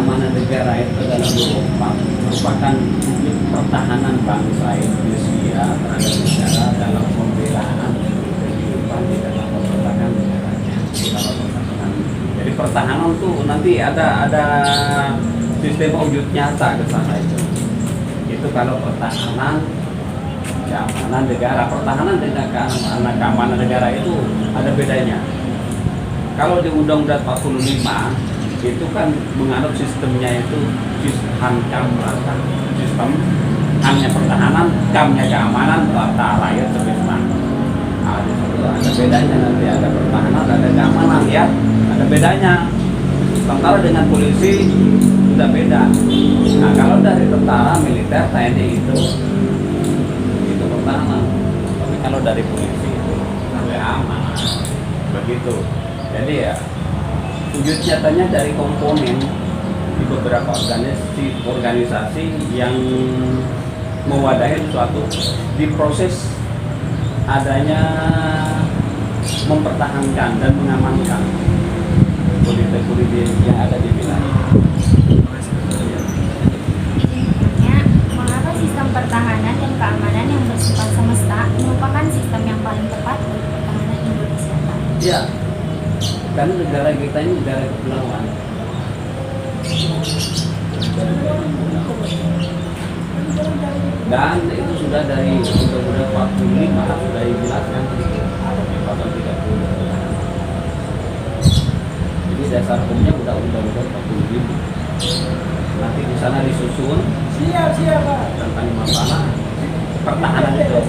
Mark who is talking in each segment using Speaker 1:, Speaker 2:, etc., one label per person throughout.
Speaker 1: keamanan negara itu merupakan wujud pertahanan bangsa Indonesia terhadap negara dalam pembelaan kehidupan di dalam pembelaan negaranya. Jadi pertahanan tuh nanti ada sistem wujud nyata ke sana itu. Itu kalau pertahanan keamanan negara, pertahanan dengan keamanan negara itu ada bedanya. Kalau di Undang-Undang 45 itu kan menganut sistemnya itu sistem hamnya pertahanan, kamnya keamanan, tata rakyat sebesar. Ada bedanya nanti, ada pertahanan, ada keamanan ya, ada bedanya. Tentara dengan polisi sudah beda. Nah kalau dari tentara, militer, TNI itu pertahanan. Tapi kalau dari polisi itu keamanan. Begitu. Jadi ya wujud nyatanya dari komponen di beberapa organisasi yang mewadahi suatu diproses adanya mempertahankan dan mengamankan politik-politik yang ada di wilayah.
Speaker 2: Mengapa sistem pertahanan dan keamanan yang bersifat semesta merupakan sistem yang paling tepat untuk pertahanan Indonesia?
Speaker 1: Ya, karena negara kita ini negara kepulauan. Dan itu sudah dari Undang-Undang 45 sudah dijelaskan di pasal 30. Jadi dasar hukumnya udah Undang-Undang 45. Nanti di sana disusun tentang masalah pertahanan itu.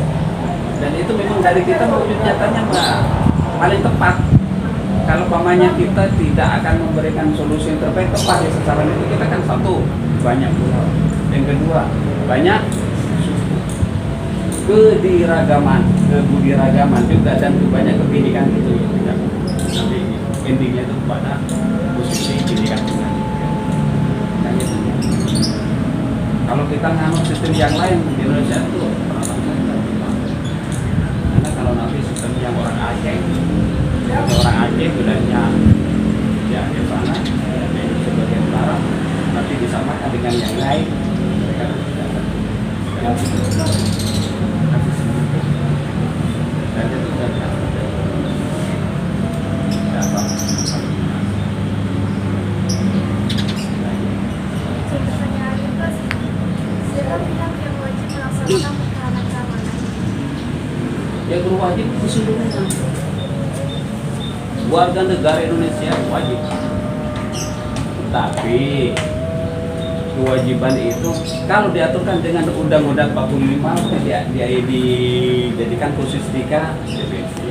Speaker 1: Dan itu memang dari kita mewujud nyatanya paling tepat. Kalau pamannya kita tidak akan memberikan solusi yang terbaik tepat di sasaran itu, kita kan satu banyak pulau, yang kedua banyak suku, kebudiragaman juga, dan banyak kebinekaan itu ya. Nanti intinya itu pada posisi pendidikan tunggal. Nah, gitu. Kalau kita nganut sistem yang lain di Indonesia itu karena kalau nanti sistem yang orang Aceh, orang Aceh wilayahnya ya di sana sebagai utara, nanti disamakan dengan yang lain, mereka dan itu sudah yang berwajib keseluruhan warga negara Indonesia wajib. Tapi kewajiban itu kalau diaturkan dengan Undang-Undang 45 dia dijadikan khusus 3 definisi.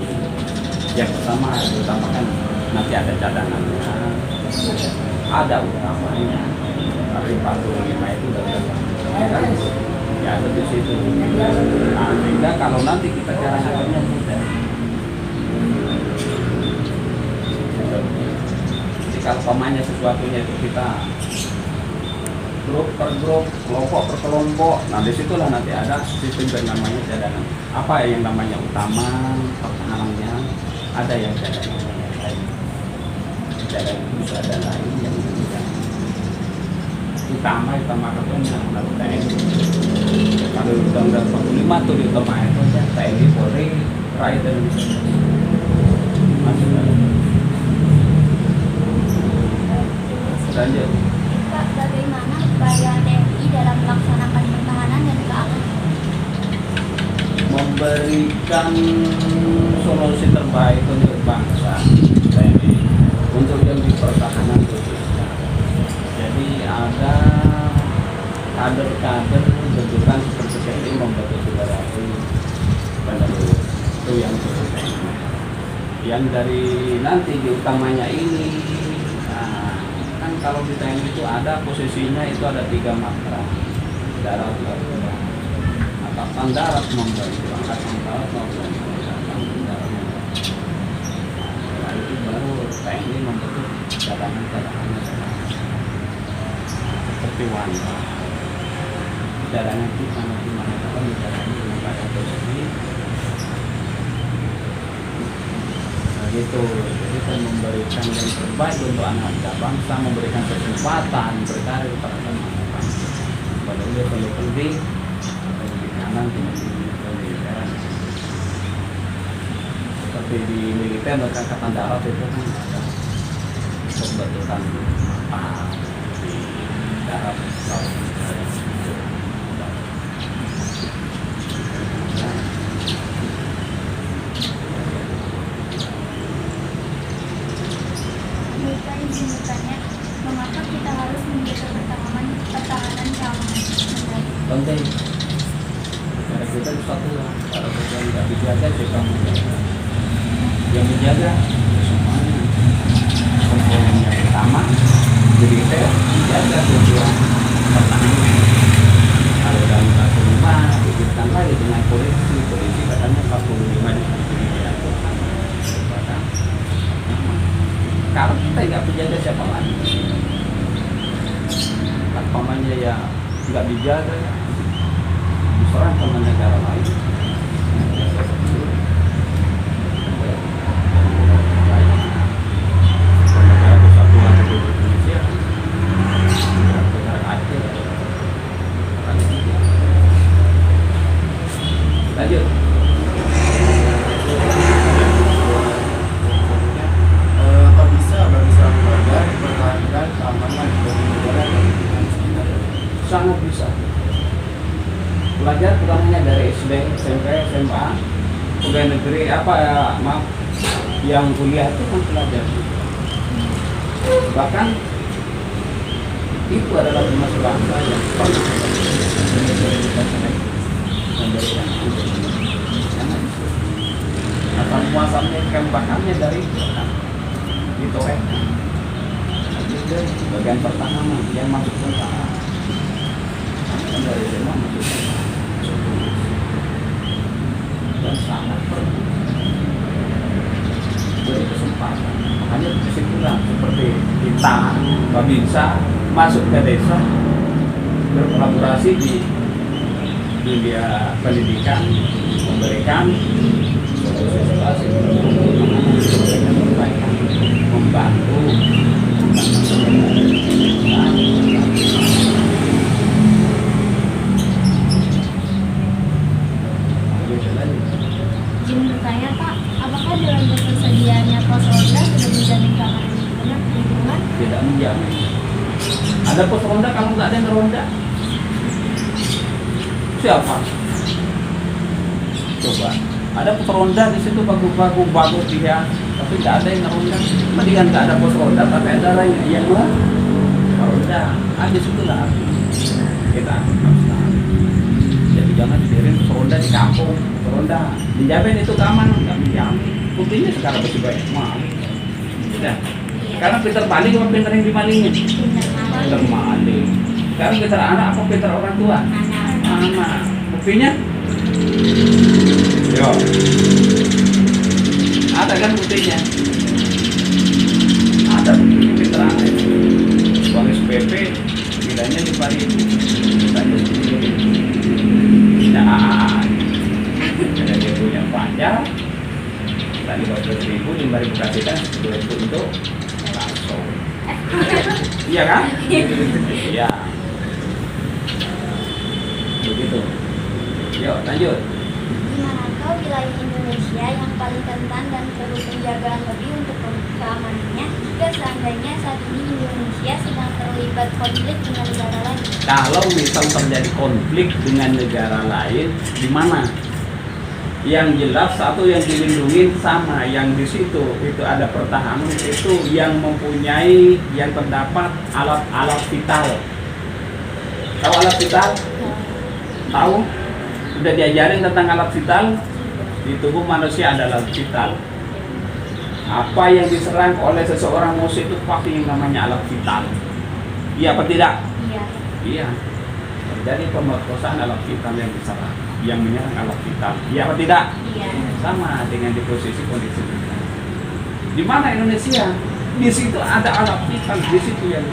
Speaker 1: Yang pertama diutamakan nanti ada cadangannya, ada utamanya. Tapi 45 itu sudah ya ada di situ. Nah, sehingga kalau nanti kita cadangannya mudah. Kalau pamanya sesuatunya itu kita grup per grup, kelompok per kelompok, nah disitulah nanti ada sistem yang namanya cadangan. Apa yang namanya utama pertahanannya, ada yang cadangan yang lain. Cadangan itu bisa ada lain yang utama katanya lalu TNI. Kalau Undang-Undang 45 itu diutamakan itu ya TNI, Polri, rakyat dan masuk dalam. Lanjut.
Speaker 2: Pak, bagaimana upaya TNI dalam melaksanakan pertahanan dan keamanan?
Speaker 1: Memberikan solusi terbaik untuk bangsa TNI untuk yang di pertahanan khususnya. Jadi ada kader-kader bentukan seperti TNI membentuk federasi penerus itu yang khususnya. Yang dari nanti di utamanya ini. Kan kalau di TNI itu ada posisinya itu ada 3 matra, darat, laut, angkatan darat membantu, angkatan darat membantu, angkatan darat. Nah itu baru TNI membentuk cadangan seperti Wanda. Cadangan kita nanti mana kalau misalnya dengan pada posisi gitu. Jadi kita memberikan yang terbaik untuk anak bangsa, memberikan kesempatan berkarir pada anak bangsa. Padahal dia perlu penting pendidikan pendidikan. Seperti di militer mereka angkatan darat itu kan ada pembentukan apa di darat laut.
Speaker 2: Mereka izin bertanya, mengapa kita harus menjaga pertahanan keamanan negara?
Speaker 1: Penting. Karena kita satu lah, kalau kita nggak dijaga kita menjaga. Yang menjaga semuanya. Komponen yang pertama, jadi kita menjaga tujuan pertahanan. Kalau dalam 45 dikitkan lagi dengan polisi katanya 45 diaturkan. Kalau kita nggak menjaga siapa lagi? Pamannya ya nggak dijaga, diserang sama negara lain. Negara Kesatuan Republik Indonesia, negara Aceh, lanjut.
Speaker 3: Apa bisa bagi seorang keluarga mempertahankan keamanan bagi negara dan lingkungan sekitar?
Speaker 1: Sangat bisa. Pelajar bukan hanya dari SD, SMP, SMA, pegawai negeri yang kuliah itu kan pelajar. Bahkan itu adalah tugas bangsa yang pernah memberikan asal muasalnya kebakannya dari itu bagian pertahanan yang masuk tentara dari semua masuk dan sangat perlu beri kesempatan. Makanya kesimpulan seperti kita Babinsa masuk ke desa berkolaborasi di dunia pendidikan, memberikan solusi memberikan perbaikan, membantu
Speaker 2: Izin bertanya Pak, apakah dalam ketersediaannya pos ronda sudah menjamin keamanan lingkungan?
Speaker 1: tidak menjamin. Ada pos ronda kalau nggak ada yang ronda, siapa? Coba. Ada pos ronda di situ bagus dia, tapi nggak ada yang ronda. Mendingan nggak ada pos ronda, tapi ada orang yang ronda. Di situ lah kita harus tahu. Jadi jangan dibiarin pos ronda di kampung, pos ronda dijamin itu keamanan, nggak dijamin. Buktinya sekarang masih banyak maling. Sudah. Sekarang pinter maling apa pinter yang dimalingin? Pinter maling. Sekarang pinter anak apa pinter orang tua? Anak. Buktinya? Yo. Ada kan buktinya? Ada buktinya pinter anak itu. Uang SPP bilangnya 5.000. Bilangnya sendiri. Nah, karena dia punya pacar. Tadi 12.000, 5.000 kasihkan 10.000 untuk bakso. Iya kan? Iya. Begitu. Yuk lanjut.
Speaker 2: Di manakah wilayah Indonesia yang paling rentan dan perlu penjagaan lebih untuk keamanannya jika seandainya saat ini Indonesia sedang terlibat konflik dengan negara lain?
Speaker 1: Kalau misal terjadi konflik dengan negara lain, di mana? Yang jelas satu yang dilindungi sama yang di situ itu ada pertahanan, itu yang mempunyai yang terdapat alat-alat vital. Tahu alat vital? Tahu? Sudah diajarin tentang alat vital? Di tubuh manusia ada alat vital. Apa yang diserang oleh seseorang musuh itu pasti yang namanya alat vital. Iya apa tidak?
Speaker 2: Iya.
Speaker 1: Iya. Terjadi pemerkosaan alat vital yang diserang, yang menyerang alat vital. Iya apa tidak?
Speaker 2: Iya.
Speaker 1: Sama dengan di posisi kondisi kita. Di mana Indonesia? Di situ ada alat vital, di situ yang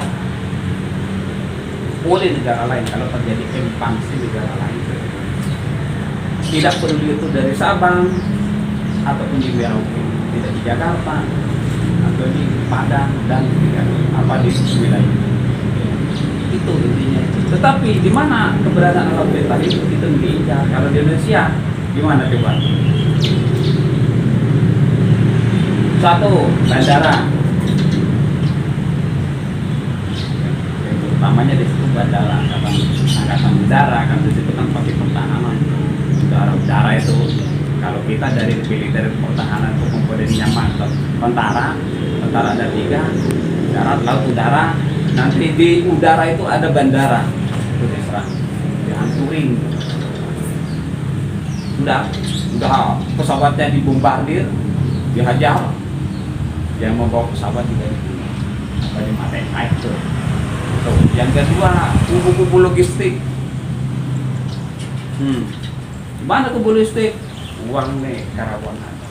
Speaker 1: boleh negara lain kalau terjadi ekspansi negara lain. Tidak peduli itu dari Sabang ataupun di Merauke. tidak di Jakarta atau di Padang dan apa di wilayah itu intinya. Tetapi di mana keberadaan alat beta itu diincar. Kalau di Indonesia gimana coba? Satu, bandara. Utamanya di situ bandara angkatan udara, kan di situ kan pakai pertahanan udara itu. Kalau kita dari militer pertahanan itu komponennya tentara ada 3, darat, laut, udara. Nanti di udara itu ada bandara, itu diserang, dihancurin. Udah pesawatnya dibombardir, dihajar, yang membawa pesawat juga dimatain naik tuh. Yang kedua, kubu-kubu logistik. Gimana kubu logistik? Uang nih Karawang ada.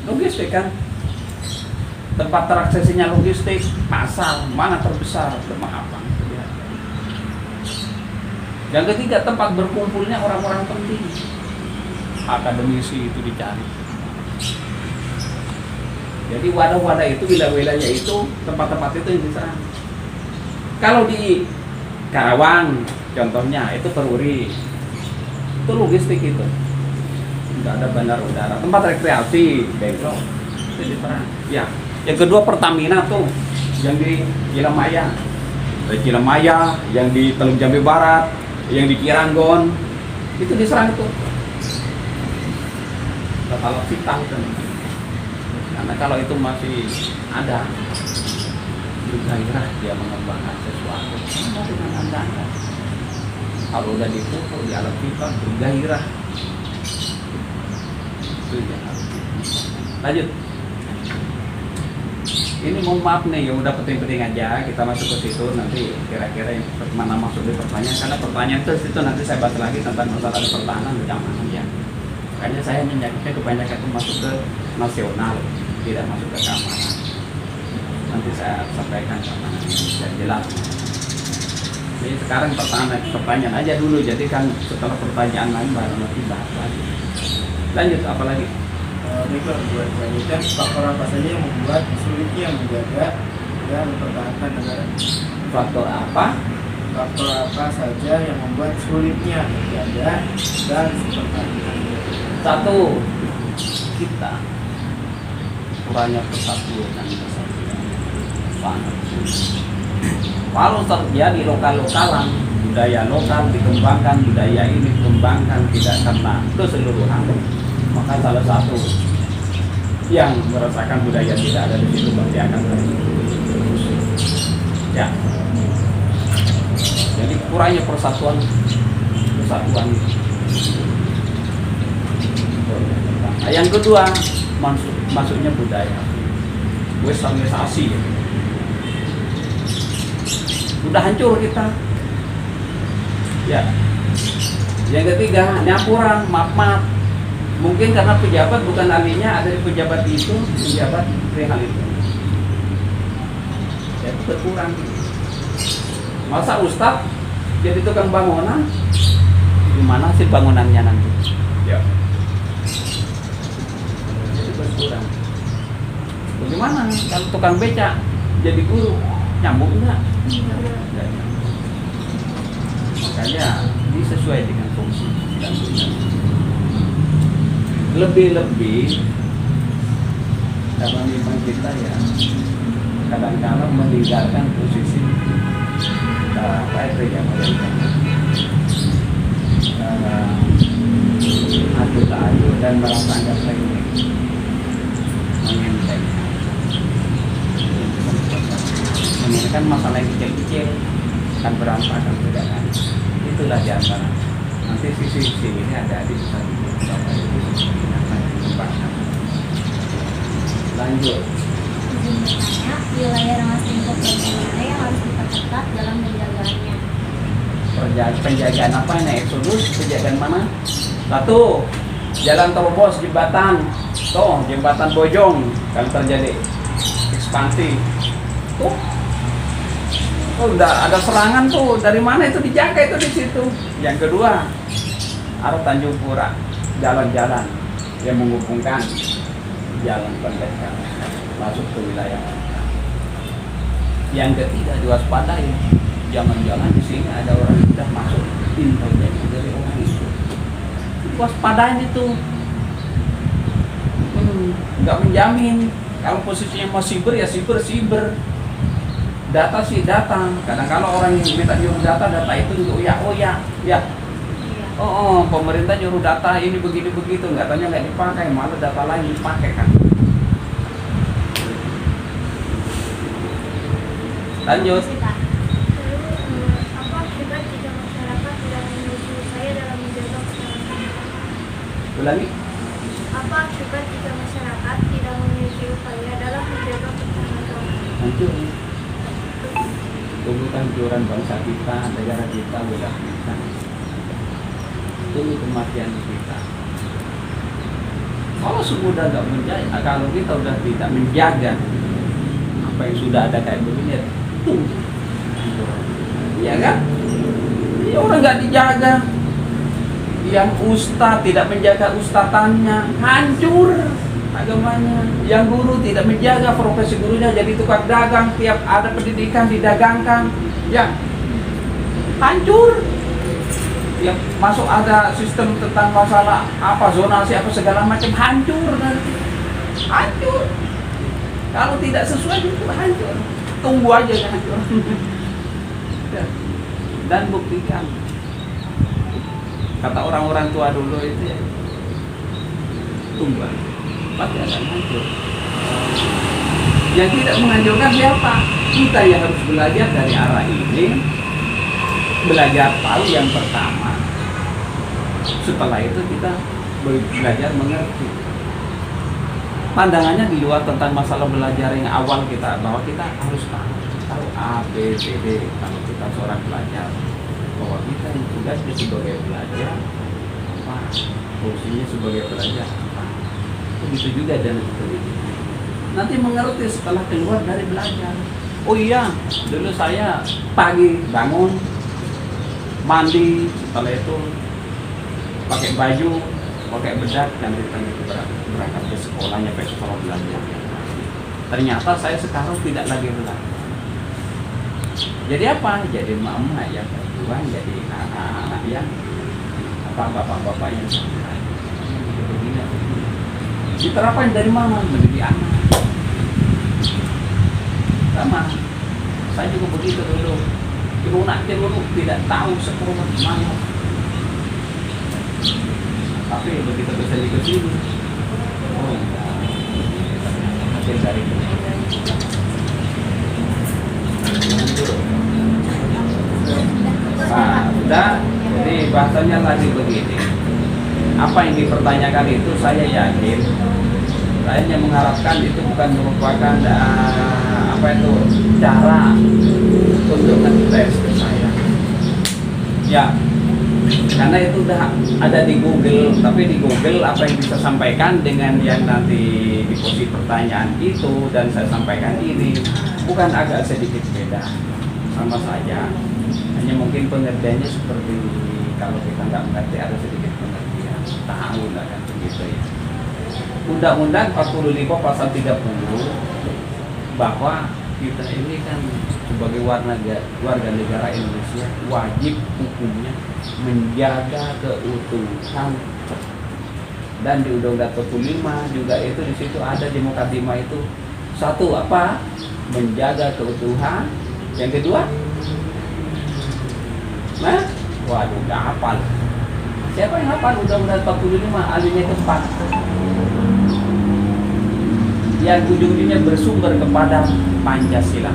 Speaker 1: Logistik kan, tempat teraksesinya logistik, pasar mana terbesar, Demang Apang. Yang ketiga, tempat berkumpulnya orang-orang penting, akademisi itu dicari. Jadi wadah-wadah itu, wilayah-wilayah itu, tempat-tempat itu yang diserang. Kalau di Karawang, contohnya itu Peruri, itu logistik itu. Tidak ada bandar udara, tempat rekreasi, Bengkok, itu diserang. Ya, yang kedua Pertamina tuh, yang di Cilemaya, yang di Teluk Jambe Barat, yang di Kiranggon, itu diserang itu. Kalau Sitang kan, karena kalau itu masih ada gairah dia mengembangkan sesuatu, sama dengan Anda. Kalau udah dipukul di alam kita bergairah. Lanjut. Ini mohon maaf nih, yang udah penting-penting aja kita masuk ke situ nanti kira-kira yang mana masuk di pertanyaan, karena pertanyaan itu nanti saya bahas lagi tentang masalah pertahanan macam mana ya. Makanya saya menyakitnya kebanyakan itu masuk ke nasional, tidak masuk ke keamanan. Nanti saya sampaikan keamanan yang jelas. Jadi sekarang pertanyaan aja dulu, jadi kan setelah pertanyaan lain baru nanti bahas lagi. Lanjut, apa lagi?
Speaker 3: Baiklah, buat selanjutnya, faktor apa saja yang membuat sulitnya menjaga dan mempertahankan negara?
Speaker 1: Faktor apa?
Speaker 3: Faktor apa saja yang membuat sulitnya menjaga dan mempertahankan negara?
Speaker 1: Satu, kita kurangnya persatuan dan kesatuan. Sangat sulit. Kalau terjadi lokal-lokalan, budaya lokal dikembangkan, budaya ini dikembangkan tidak karena keseluruhan, maka salah satu yang merasakan budaya tidak ada di situ pasti akan terus. Ya. Jadi kurangnya persatuan. Nah, yang kedua masuknya budaya, westernisasi. Udah hancur kita. Ya. Yang ketiga nyampuran, maaf. Mungkin karena pejabat bukan ahlinya, ada pejabat itu, pejabat perihal itu. Jadi berkurang. Masa Ustadz jadi tukang bangunan, gimana sih bangunannya nanti? Ya. Jadi berkurang. Bagaimana kalau tukang beca jadi guru, nyambung enggak? Enggak. Makanya disesuai dengan fungsi dan tujuan. Lebih-lebih karena memang kita ya kadang-kadang meninggalkan posisi ayu dan merasa anggap remeh, mengenteng. Ini kan masalah yang kecil-kecil kan berantakan tidak kan? Itulah diantara. Nanti sisi ini ada di pusat lanjut.
Speaker 2: Izin bertanya, wilayah Rengas Dengklok bagaimana yang harus diperketat dalam penjagaannya?
Speaker 1: Penjagaan apa ini? Eksodus, penjagaan mana? Satu, jalan terobos, jembatan. Tuh, jembatan Bojong kalau terjadi ekspansi. Tuh, udah ada serangan tuh. Dari mana itu dijaga itu di situ. Yang kedua, arah Tanjung Pura, jalan-jalan yang menghubungkan jalan pendekat masuk ke wilayah kita. Yang ketiga, diwaspadai, jangan-jangan di sini ada orang yang sudah masuk intervensi dari orang itu. Waspadain itu, nggak menjamin. Kalau posisinya mau siber ya siber, data sih data. Kadang kalau orang yang minta nyuruh data itu untuk ya. Pemerintah nyuruh data ini begini begitu, nggak tanya nggak dipakai, malah data lain dipakai kan. Lanjut.
Speaker 2: Apa akibat jika masyarakat tidak memiliki upaya dalam menjaga keselamatan?
Speaker 1: Ulangi.
Speaker 2: Apa akibat jika masyarakat tidak memiliki upaya dalam menjaga keselamatan?
Speaker 1: Hancur. Tunggu kehancuran bangsa kita, negara kita, wilayah kita. Tunggu kematian kita. Kalau sudah nggak menjaga, kalau kita udah tidak menjaga apa yang sudah ada kayak begini, tunggu. Iya kan? Ya orang nggak dijaga. Yang ustaz tidak menjaga ustatannya, hancur agamanya. Yang guru tidak menjaga profesi gurunya, jadi tukang dagang, tiap ada pendidikan didagangkan, ya hancur. Yang masuk ada sistem tentang masalah apa zonasi apa segala macam, hancur nanti. Hancur. Kalau tidak sesuai itu hancur. Tunggu aja kan hancur. Dan buktikan. Kata orang-orang tua dulu itu ya, tunggu aja, pasti akan hancur. Yang tidak menghancurkan siapa? Kita yang harus belajar dari arah ini. Belajar tahu yang pertama. Setelah itu kita belajar mengerti. Pandangannya di luar tentang masalah belajar yang awal kita, bahwa kita harus tahu A, B, C, D. Kalau kita seorang pelajar, bahwa kita yang tugasnya sebagai pelajar apa, fungsinya sebagai pelajar apa. Begitu juga dan seterusnya. Nanti mengerti setelah keluar dari belajar. Oh iya, dulu saya pagi bangun, mandi, setelah itu pakai baju, pakai bedak, dan berangkat ke sekolahnya, ke sekolah belajar. Ternyata saya sekarang tidak lagi belajar. Jadi apa? Jadi mama ya, Tuhan, jadi anak-anak yang apa, bapak-bapak yang santai. Begini. Diterapkan dari mama mendidik anak. Sama, saya juga begitu dulu. Dulu tidak tahu sekolah mana. Tapi begitu kesini ke sini, oh enggak, hasil dari itu. Nah, sudah. Jadi bahasanya lagi begini. Apa yang dipertanyakan itu saya yakin, saya hanya mengharapkan itu bukan merupakan apa itu cara untuk ngetes ke saya. Ya, karena itu udah ada di Google, tapi di Google apa yang bisa sampaikan dengan yang nanti di posisi pertanyaan itu dan saya sampaikan ini bukan agak sedikit beda, sama saja. Hanya mungkin pengertiannya seperti kalau kita nggak mengerti ada sedikit pengertian, tahu lah kan begitu ya. Undang-Undang 45 pasal 30 bahwa kita ini kan sebagai warga negara Indonesia wajib hukumnya menjaga keutuhan, dan di Undang-Undang 45 juga itu di situ ada di mukadimah itu satu apa, menjaga keutuhan, yang kedua waduh nggak hafal. Siapa yang hafal Undang-Undang 45 alinea keempat yang ujung-ujungnya bersumber kepada Pancasila?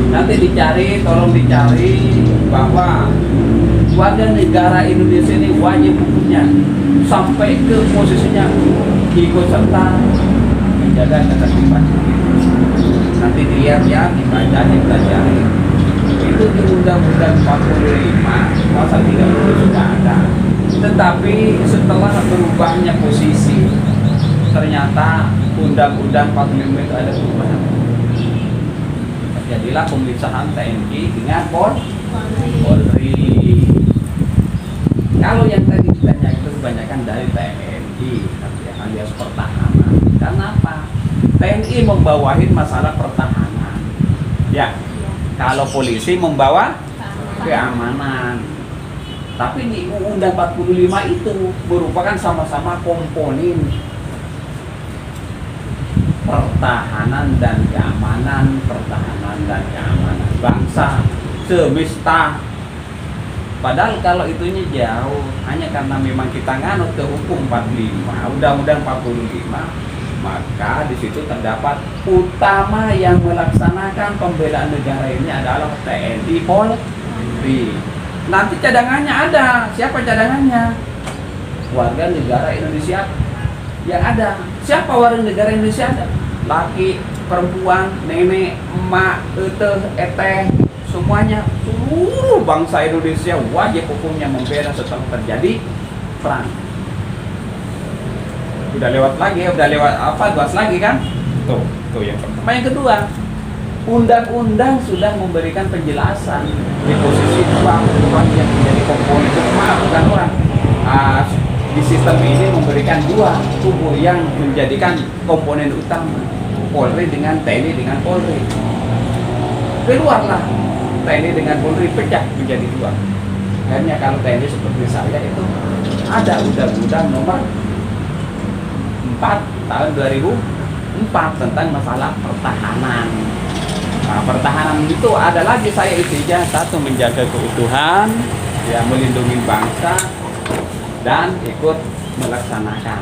Speaker 1: Nanti dicari, tolong dicari bahwa warga negara Indonesia ini wajib hukumnya sampai ke posisinya ikut serta menjaga ketertiban. Nanti dilihat ya, dibaca, dipelajari. Itu di Undang-Undang 45 pasal 30 sudah ada. Tetapi setelah berubahnya posisi, ternyata Undang-Undang 45 itu ada perubahan. Jadilah pemisahan TNI dengan Polri. Kalau yang tadi ditanya itu kebanyakan dari TNI. TNI alias pertahanan. Karena apa? TNI membawahi masalah pertahanan. Ya, kalau polisi membawa keamanan. Tapi di Undang 45 itu merupakan sama-sama komponen pertahanan dan keamanan bangsa semesta. Padahal kalau itunya jauh, hanya karena memang kita nganut ke hukum 45, Undang-Undang 45, maka di situ terdapat utama yang melaksanakan pembelaan negara ini adalah TNI Polri. Nanti cadangannya ada. Siapa cadangannya? Warga negara Indonesia yang ada. Siapa warga negara Indonesia ada? Laki, perempuan, nenek, emak, eteh, semuanya. Seluruh bangsa Indonesia wajib hukumnya membela setelah terjadi perang. Udah lewat bahas lagi kan? Tuh yang pertama. Yang kedua, undang-undang sudah memberikan penjelasan di posisi orang yang menjadi komponen. Bukan orang. Di sistem ini memberikan dua tubuh yang menjadikan komponen utama, Polri dengan TNI dengan Polri. Keluarlah TNI dengan Polri, pecah menjadi dua. Akhirnya kalau TNI seperti saya itu ada undang-undang nomor 4 tahun 2004 tentang masalah pertahanan. Nah, pertahanan itu ada lagi saya intinya satu, menjaga keutuhan, ya, melindungi bangsa dan ikut melaksanakan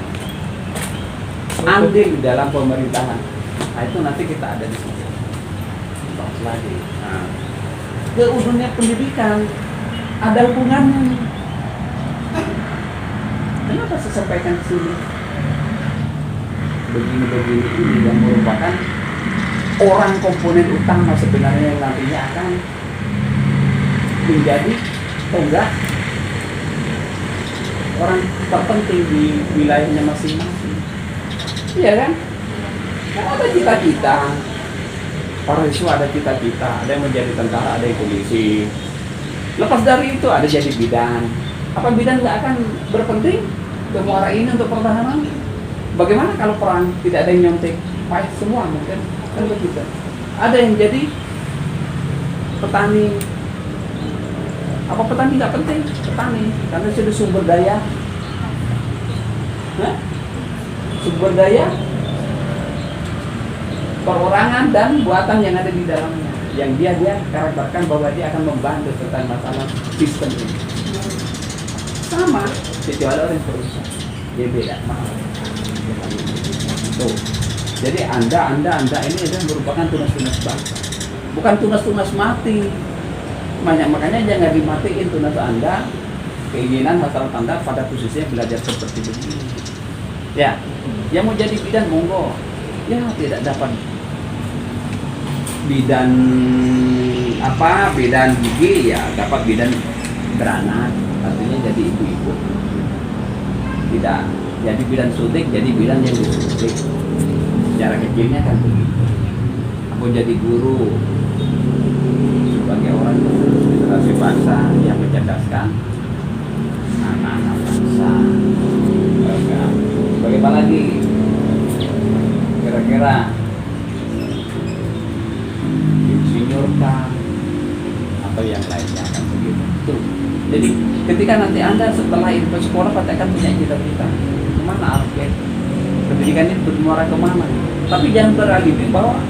Speaker 1: andil dalam pemerintahan. Nah, itu nanti kita ada di sini. Bahas lagi. Nah, ke dunia pendidikan ada hubungannya nih. Kenapa saya sampaikan di sini? Begini ini yang merupakan orang komponen utama sebenarnya yang nantinya akan menjadi tonggak orang terpenting di wilayahnya masing-masing. Iya kan? Kan ada cita-cita. Para siswa ada cita-cita, ada yang menjadi tentara, ada yang polisi. Lepas dari itu ada jadi bidan. Apa bidan nggak akan berpenting untuk muara ini untuk pertahanan? Bagaimana kalau perang tidak ada yang nyontek? Pahit semua mungkin. Kan begitu. Ada yang jadi petani. Apa petani nggak penting? Petani, karena sudah sumber daya. Sumber daya perorangan dan buatan yang ada di dalamnya, yang dia karakterkan bahwa dia akan membantu tentang masalah sistem ini. Sama, kecuali orang perusahaan, dia beda mahal. Tuh. Jadi anda ini adalah merupakan tunas-tunas bangsa, bukan tunas-tunas mati. Makanya jangan dimatiin tunas anda, keinginan hasrat anda pada posisinya belajar seperti begini. Ya, yang mau jadi bidan monggo. Ya tidak dapat bidan gigi, ya dapat bidan beranak, artinya jadi ibu-ibu. Tidak jadi bidan suntik, jadi bidan yang disuntik. Secara kecilnya kan begitu. Aku jadi guru sebagai orang generasi bangsa yang mencerdaskan anak-anak bangsa. Bagaimana lagi? Kira-kira insinyur kah atau yang lainnya akan begitu. Tuh. Jadi ketika nanti anda setelah itu sekolah pasti akan punya cita-cita kemana arahnya pendidikan ini bermuara kemana. Tapi jangan beralibi bahwa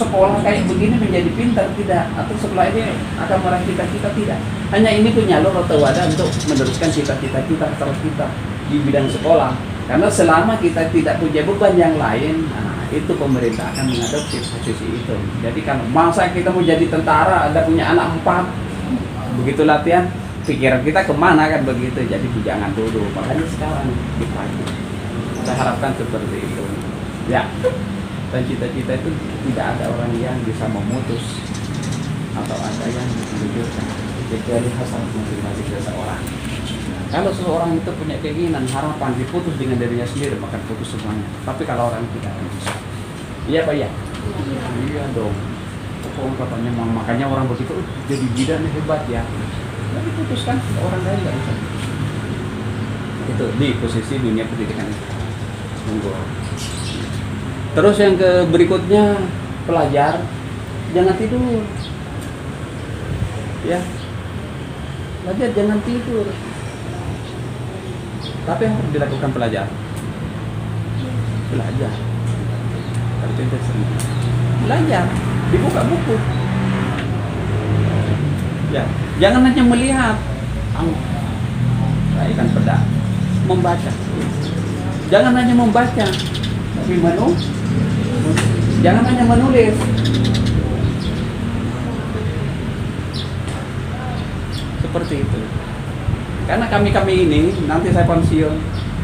Speaker 1: sekolah kayak begini menjadi pintar, tidak, atau sekolah ini akan meraih cita-cita, tidak. Hanya ini penyalur atau wadah untuk meneruskan cita-cita kita terus kita di bidang sekolah. Karena selama kita tidak punya beban yang lain, nah, itu pemerintah akan mengadopsi posisi itu. Jadi kalau masa kita mau jadi tentara, ada punya anak 4, begitu latihan, pikiran kita kemana kan begitu. Jadi jangan dulu, makanya sekarang dipakai. Saya harapkan seperti itu. Ya, dan cita-cita itu tidak ada orang yang bisa memutus atau ada yang menunjukkan, kecuali hasrat masing-masing seseorang. Kalau seseorang itu punya keinginan, harapan diputus dengan dirinya sendiri, maka putus semuanya. Tapi kalau orang tidak akan bisa. Iya Pak ya? Iya dong. Pokoknya katanya makanya orang begitu jadi bidan hebat ya. Nah, diputuskan orang lain nggak bisa. Itu di posisi dunia pendidikan itu unggul. Terus yang ke berikutnya, pelajar jangan tidur ya, pelajar jangan tidur. Tapi yang harus dilakukan pelajar belajar. Kalau itu sering belajar, dibuka buku ya, jangan hanya melihat ikan peda, membaca. Jangan hanya membaca, tapi jangan hanya menulis. Seperti itu. Karena kami ini nanti saya pensiun,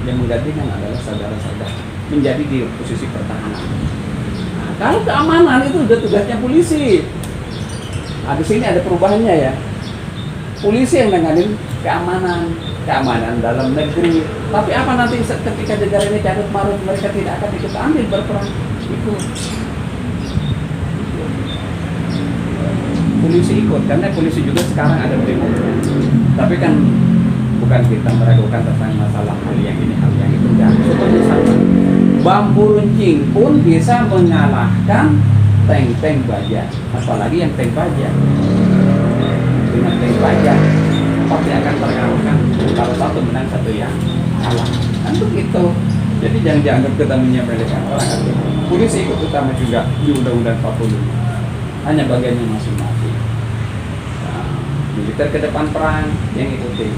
Speaker 1: yang menggantikan adalah saudara-saudara menjadi di posisi pertahanan. Nah, kalau keamanan itu udah tugasnya polisi. Nah, di sini ada perubahannya ya. Polisi yang nanganin keamanan dalam negeri. Tapi apa nanti ketika negara ini carut marut, mereka tidak akan ikut ambil berperan ikut. Polisi ikut, karena polisi juga sekarang ada demo. Tapi kan bukan kita meragukan tentang masalah hal yang ini, hal yang itu. Enggak. Seperti sama. Bambu runcing pun bisa mengalahkan tank baja, apalagi yang tank baja. Dengan tank baja pasti akan terkalahkan. Kalau satu menang, satu yang kalah. Kan begitu. Jadi jangan dianggap kita menyepelekan orang. Polisi ikut utama juga di Undang-Undang 45. Hanya bagiannya masing-masing. Nah, militer ke depan perang yang ikuti.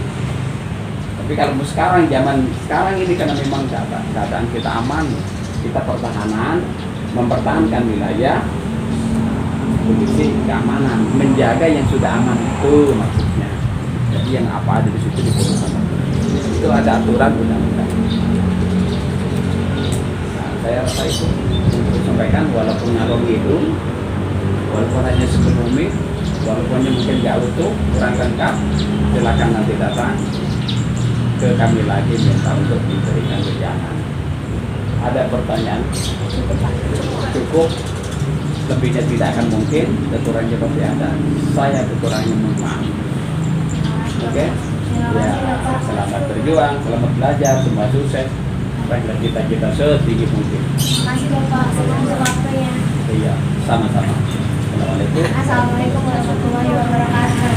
Speaker 1: Tapi kalau sekarang, zaman sekarang ini karena memang keadaan kita aman, kita pertahanan, mempertahankan wilayah, polisi keamanan, menjaga yang sudah aman itu maksudnya. Jadi yang apa ada di situ diputuskan. Itu ada aturan undang-undang. Nah, saya rasa itu untuk sampaikan, walaupun ngalor ngidul, walaupun hanya 10 menit, walaupun mungkin gak utuh, kurang lengkap, silakan nanti datang ke kami lagi minta untuk diberikan wejangan. Ada pertanyaan? Cukup. Lebihnya tidak akan mungkin, kekurangannya pasti ada. Saya kekurangannya mohon maaf. Oke? Ya, selamat berjuang, selamat belajar, semua sukses. Baiklah kita setinggi mungkin.
Speaker 2: Makasih Bapak, semoga waktunya.
Speaker 1: Iya, sama-sama. Assalamualaikum.
Speaker 2: Assalamualaikum warahmatullahi wabarakatuh.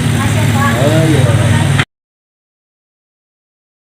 Speaker 2: Makasih Pak.
Speaker 1: Oh iya.